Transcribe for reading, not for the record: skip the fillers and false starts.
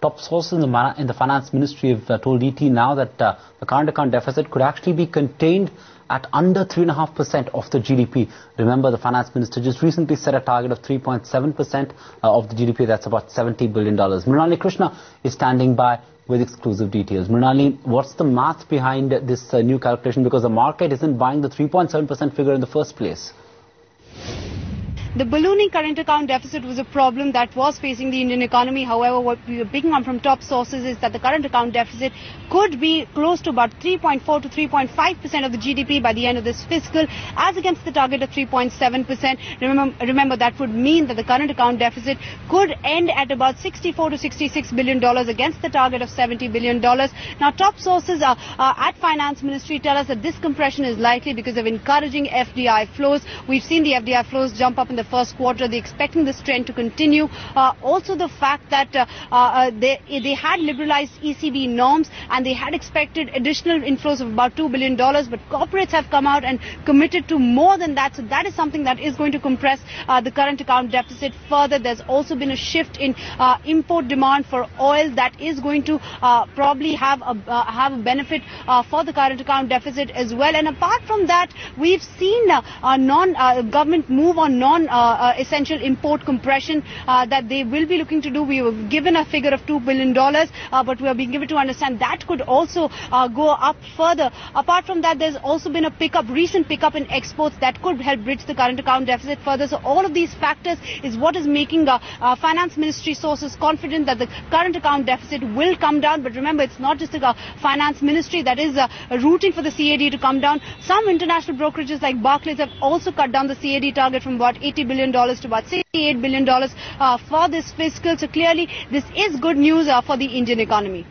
Top sources in the finance ministry have told ET now that the current account deficit could actually be contained at under 3.5% of the GDP. Remember, the finance minister just recently set a target of 3.7% of the GDP. That's about $70 billion. Mrinalini Krishna is standing by with exclusive details. Mrinalini, what's the math behind this new calculation? Because the market isn't buying the 3.7% figure in the first place. The ballooning current account deficit was a problem that was facing the Indian economy. However, what we are picking up from top sources is that the current account deficit could be close to about 3.4 to 3.5% of the GDP by the end of this fiscal, as against the target of 3.7%. Remember, that would mean that the current account deficit could end at about $64 to $66 billion against the target of $70 billion. Now, top sources at Finance Ministry tell us that this compression is likely because of encouraging FDI flows. We've seen the FDI flows jump up in the first quarter. They're expecting this trend to continue. Also, the fact that they had liberalized ECB norms and they had expected additional inflows of about $2 billion, but corporates have come out and committed to more than that. So that is something that is going to compress the current account deficit further. There's also been a shift in import demand for oil that is going to probably have a benefit for the current account deficit as well. And apart from that, we've seen non-government move on essential import compression that they will be looking to do. We were given a figure of $2 billion, but we are being given to understand that could also go up further. Apart from that, there's also been a recent pickup in exports that could help bridge the current account deficit further. So all of these factors is what is making finance ministry sources confident that the current account deficit will come down. But remember, it's not just the finance ministry that is rooting for the CAD to come down. Some international brokerages like Barclays have also cut down the CAD target from about $80 billion to about $68 billion for this fiscal. So clearly, this is good news for the Indian economy.